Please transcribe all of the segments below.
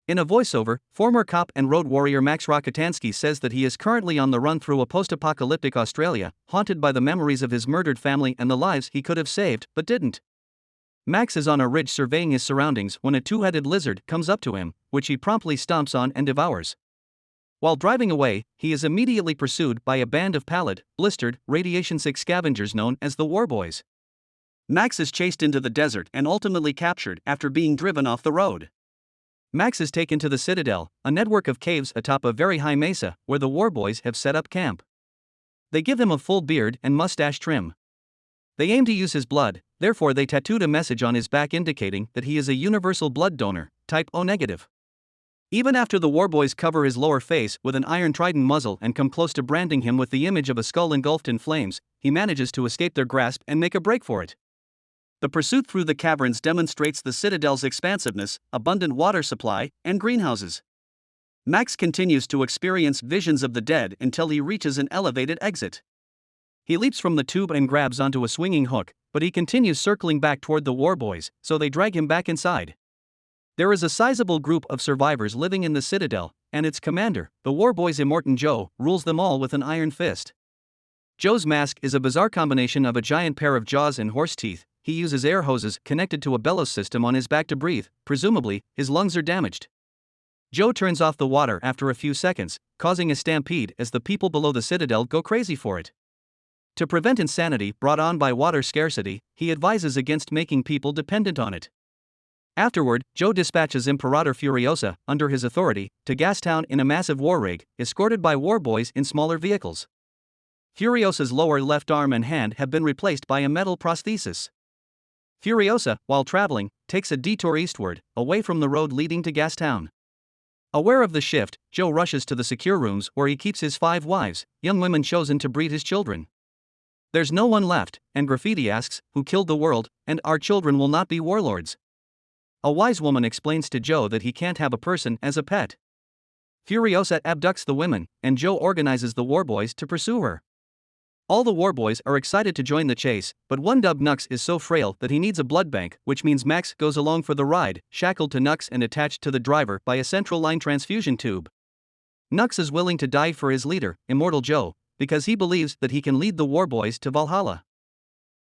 In a voiceover, former cop and road warrior Max Rokitansky says that he is currently on the run through a post-apocalyptic Australia, haunted by the memories of his murdered family and the lives he could have saved, but didn't. Max is on a ridge surveying his surroundings when a two-headed lizard comes up to him, which he promptly stomps on and devours. While driving away, he is immediately pursued by a band of pallid, blistered, radiation-sick scavengers known as the War Boys. Max is chased into the desert and ultimately captured after being driven off the road. Max is taken to the Citadel, a network of caves atop a very high mesa, where the War Boys have set up camp. They give him a full beard and mustache trim. They aim to use his blood, therefore they tattooed a message on his back indicating that he is a universal blood donor, type O negative. Even after the War Boys cover his lower face with an iron trident muzzle and come close to branding him with the image of a skull engulfed in flames, he manages to escape their grasp and make a break for it. The pursuit through the caverns demonstrates the Citadel's expansiveness, abundant water supply, and greenhouses. Max continues to experience visions of the dead until he reaches an elevated exit. He leaps from the tube and grabs onto a swinging hook, but he continues circling back toward the War Boys, so they drag him back inside. There is a sizable group of survivors living in the Citadel, and its commander, the War Boys' Immortan Joe, rules them all with an iron fist. Joe's mask is a bizarre combination of a giant pair of jaws and horse teeth. He uses air hoses connected to a bellows system on his back to breathe. Presumably, his lungs are damaged. Joe turns off the water after a few seconds, causing a stampede as the people below the Citadel go crazy for it. To prevent insanity brought on by water scarcity, he advises against making people dependent on it. Afterward, Joe dispatches Imperator Furiosa, under his authority, to Gastown in a massive war rig, escorted by War Boys in smaller vehicles. Furiosa's lower left arm and hand have been replaced by a metal prosthesis. Furiosa, while traveling, takes a detour eastward, away from the road leading to Gastown. Aware of the shift, Joe rushes to the secure rooms where he keeps his 5 wives, young women chosen to breed his children. There's no one left, and Graffiti asks, who killed the world, and our children will not be warlords. A wise woman explains to Joe that he can't have a person as a pet. Furiosa abducts the women, and Joe organizes the War Boys to pursue her. All the War Boys are excited to join the chase, but one dubbed Nux is so frail that he needs a blood bank, which means Max goes along for the ride, shackled to Nux and attached to the driver by a central line transfusion tube. Nux is willing to die for his leader, Immortal Joe, because he believes that he can lead the War Boys to Valhalla.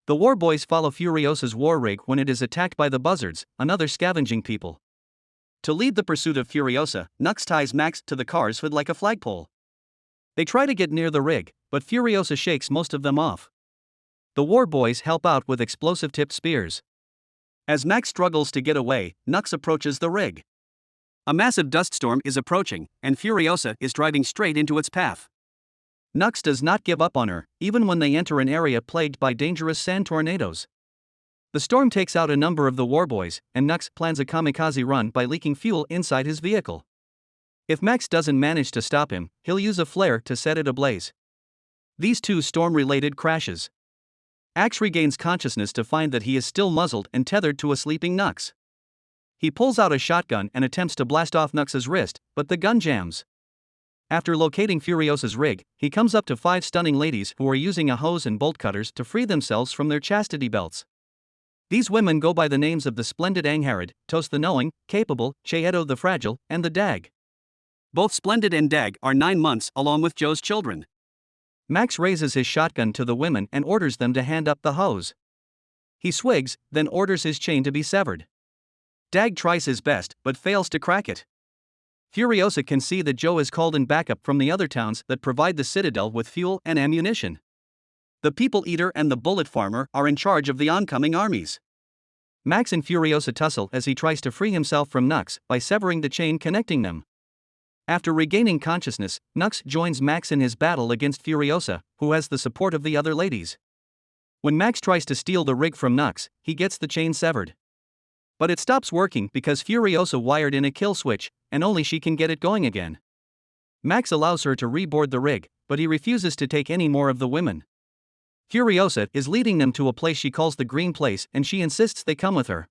The War Boys follow Furiosa's war rig when it is attacked by the Buzzards, another scavenging people. To lead the pursuit of Furiosa, Nux ties Max to the car's hood like a flagpole. They try to get near the rig, but Furiosa shakes most of them off. The War Boys help out with explosive-tipped spears. As Max struggles to get away, Nux approaches the rig. A massive dust storm is approaching, and Furiosa is driving straight into its path. Nux does not give up on her, even when they enter an area plagued by dangerous sand tornadoes. The storm takes out a number of the War Boys, and Nux plans a kamikaze run by leaking fuel inside his vehicle. If Max doesn't manage to stop him, he'll use a flare to set it ablaze. These two storm-related crashes. Axe regains consciousness to find that he is still muzzled and tethered to a sleeping Nux. He pulls out a shotgun and attempts to blast off Nux's wrist, but the gun jams. After locating Furiosa's rig, he comes up to 5 stunning ladies who are using a hose and bolt cutters to free themselves from their chastity belts. These women go by the names of the Splendid Angharad, Tos the Knowing, Capable, Cheeto the Fragile, and the Dag. Both Splendid and Dag are 9 months along with Joe's children. Max raises his shotgun to the women and orders them to hand up the hose. He swigs, then orders his chain to be severed. Dag tries his best, but fails to crack it. Furiosa can see that Joe is called in backup from the other towns that provide the Citadel with fuel and ammunition. The People Eater and the Bullet Farmer are in charge of the oncoming armies. Max and Furiosa tussle as he tries to free himself from Nux by severing the chain connecting them. After regaining consciousness, Nux joins Max in his battle against Furiosa, who has the support of the other ladies. When Max tries to steal the rig from Nux, he gets the chain severed. But it stops working because Furiosa wired in a kill switch, and only she can get it going again. Max allows her to reboard the rig, but he refuses to take any more of the women. Furiosa is leading them to a place she calls the Green Place, and she insists they come with her.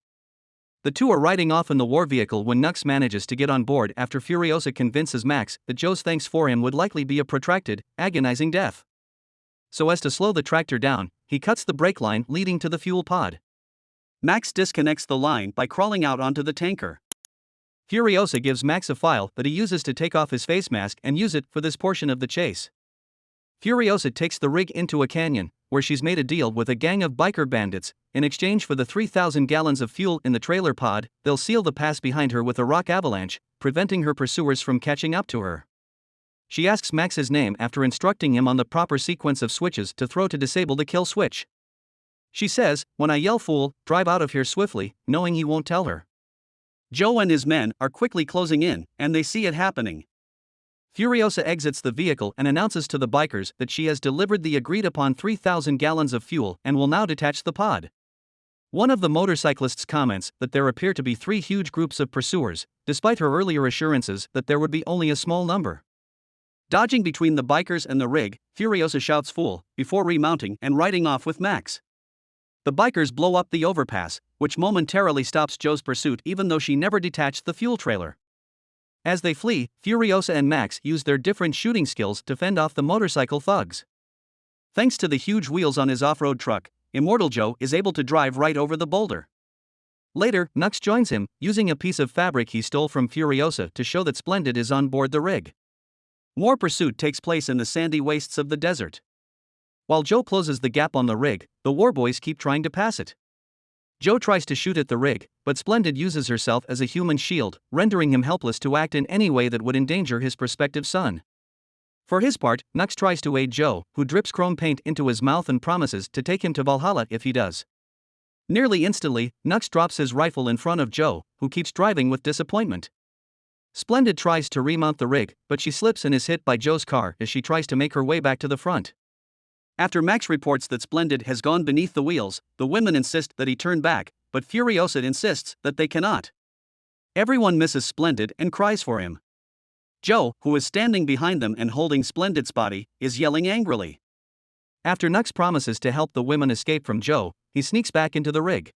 The two are riding off in the war vehicle when Nux manages to get on board after Furiosa convinces Max that Joe's thanks for him would likely be a protracted, agonizing death. So as to slow the tractor down, he cuts the brake line leading to the fuel pod. Max disconnects the line by crawling out onto the tanker. Furiosa gives Max a file that he uses to take off his face mask and use it for this portion of the chase. Furiosa takes the rig into a canyon, where she's made a deal with a gang of biker bandits. In exchange for the 3,000 gallons of fuel in the trailer pod, they'll seal the pass behind her with a rock avalanche, preventing her pursuers from catching up to her. She asks Max his name after instructing him on the proper sequence of switches to throw to disable the kill switch. She says, "When I yell fool, drive out of here swiftly," knowing he won't tell her. Joe and his men are quickly closing in, and they see it happening. Furiosa exits the vehicle and announces to the bikers that she has delivered the agreed-upon 3,000 gallons of fuel and will now detach the pod. One of the motorcyclists comments that there appear to be 3 huge groups of pursuers, despite her earlier assurances that there would be only a small number. Dodging between the bikers and the rig, Furiosa shouts fool, before remounting and riding off with Max. The bikers blow up the overpass, which momentarily stops Joe's pursuit even though she never detached the fuel trailer. As they flee, Furiosa and Max use their different shooting skills to fend off the motorcycle thugs. Thanks to the huge wheels on his off-road truck, Immortal Joe is able to drive right over the boulder. Later, Nux joins him, using a piece of fabric he stole from Furiosa to show that Splendid is on board the rig. More pursuit takes place in the sandy wastes of the desert. While Joe closes the gap on the rig, the warboys keep trying to pass it. Joe tries to shoot at the rig, but Splendid uses herself as a human shield, rendering him helpless to act in any way that would endanger his prospective son. For his part, Nux tries to aid Joe, who drips chrome paint into his mouth and promises to take him to Valhalla if he does. Nearly instantly, Nux drops his rifle in front of Joe, who keeps driving with disappointment. Splendid tries to remount the rig, but she slips and is hit by Joe's car as she tries to make her way back to the front. After Max reports that Splendid has gone beneath the wheels, the women insist that he turn back, but Furiosa insists that they cannot. Everyone misses Splendid and cries for him. Joe, who is standing behind them and holding Splendid's body, is yelling angrily. After Nux promises to help the women escape from Joe, he sneaks back into the rig.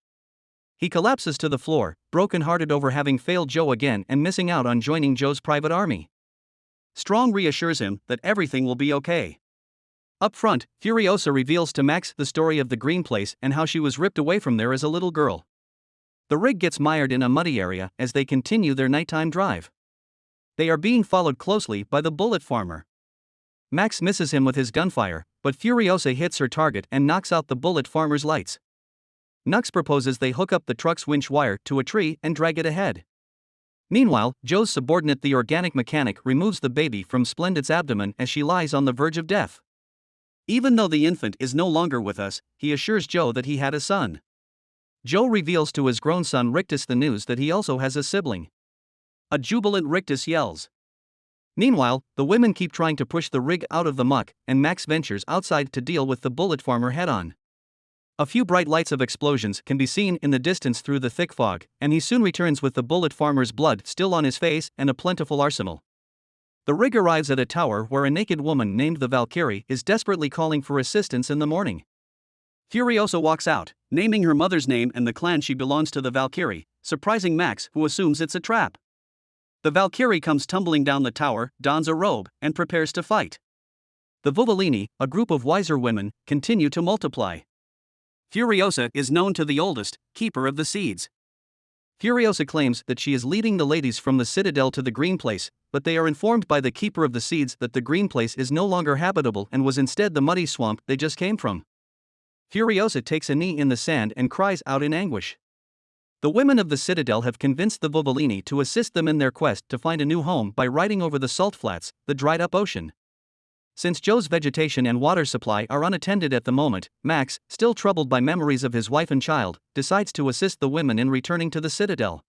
He collapses to the floor, broken-hearted over having failed Joe again and missing out on joining Joe's private army. Strong reassures him that everything will be okay. Up front, Furiosa reveals to Max the story of the green place and how she was ripped away from there as a little girl. The rig gets mired in a muddy area as they continue their nighttime drive. They are being followed closely by the bullet farmer. Max misses him with his gunfire, but Furiosa hits her target and knocks out the bullet farmer's lights. Nux proposes they hook up the truck's winch wire to a tree and drag it ahead. Meanwhile, Joe's subordinate, the organic mechanic, removes the baby from Splendid's abdomen as she lies on the verge of death. Even though the infant is no longer with us, he assures Joe that he had a son. Joe reveals to his grown son Rictus the news that he also has a sibling. A jubilant Rictus yells. Meanwhile, the women keep trying to push the rig out of the muck, and Max ventures outside to deal with the bullet farmer head-on. A few bright lights of explosions can be seen in the distance through the thick fog, and he soon returns with the bullet farmer's blood still on his face and a plentiful arsenal. The rig arrives at a tower where a naked woman named the Valkyrie is desperately calling for assistance in the morning. Furiosa walks out, naming her mother's name and the clan she belongs to, the Valkyrie, surprising Max, who assumes it's a trap. The Valkyrie comes tumbling down the tower, dons a robe, and prepares to fight. The Vuvolini, a group of wiser women, continue to multiply. Furiosa is known to the oldest, keeper of the seeds. Furiosa claims that she is leading the ladies from the citadel to the green place, but they are informed by the keeper of the seeds that the green place is no longer habitable and was instead the muddy swamp they just came from. Furiosa takes a knee in the sand and cries out in anguish. The women of the citadel have convinced the Vuvolini to assist them in their quest to find a new home by riding over the salt flats, the dried-up ocean. Since Joe's vegetation and water supply are unattended at the moment, Max, still troubled by memories of his wife and child, decides to assist the women in returning to the citadel.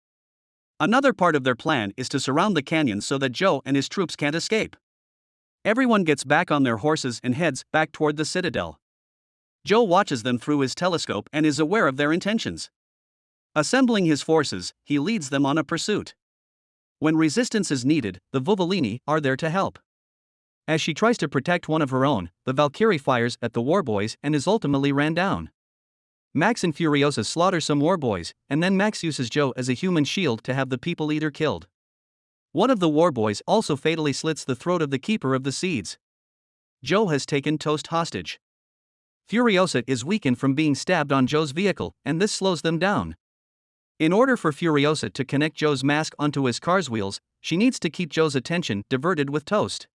Another part of their plan is to surround the canyon so that Joe and his troops can't escape. Everyone gets back on their horses and heads back toward the citadel. Joe watches them through his telescope and is aware of their intentions. Assembling his forces, he leads them on a pursuit. When resistance is needed, the Vuvolini are there to help. As she tries to protect one of her own, the Valkyrie fires at the warboys and is ultimately ran down. Max and Furiosa slaughter some warboys, and then Max uses Joe as a human shield to have the people eater killed. One of the warboys also fatally slits the throat of the keeper of the seeds. Joe has taken Toast hostage. Furiosa is weakened from being stabbed on Joe's vehicle, and this slows them down. In order for Furiosa to connect Joe's mask onto his car's wheels, she needs to keep Joe's attention diverted with toast.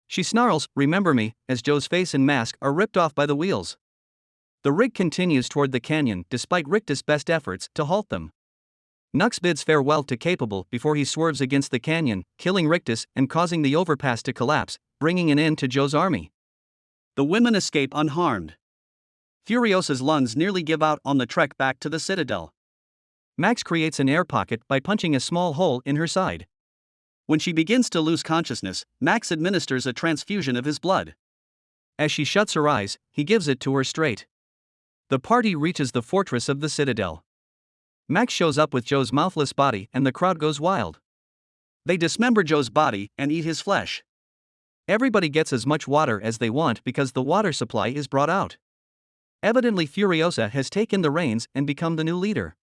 She snarls, "Remember me," as Joe's face and mask are ripped off by the wheels. The rig continues toward the canyon despite Rictus' best efforts to halt them. Nux bids farewell to Capable before he swerves against the canyon, killing Rictus and causing the overpass to collapse, bringing an end to Joe's army. The women escape unharmed. Furiosa's lungs nearly give out on the trek back to the Citadel. Max creates an air pocket by punching a small hole in her side. When she begins to lose consciousness, Max administers a transfusion of his blood. As she shuts her eyes, he gives it to her straight. The party reaches the fortress of the Citadel. Max shows up with Joe's mouthless body and the crowd goes wild. They dismember Joe's body and eat his flesh. Everybody gets as much water as they want because the water supply is brought out. Evidently Furiosa has taken the reins and become the new leader.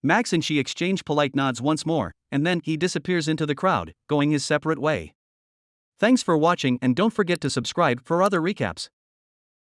Max and she exchange polite nods once more, and then he disappears into the crowd, going his separate way. Thanks for watching and don't forget to subscribe for other recaps.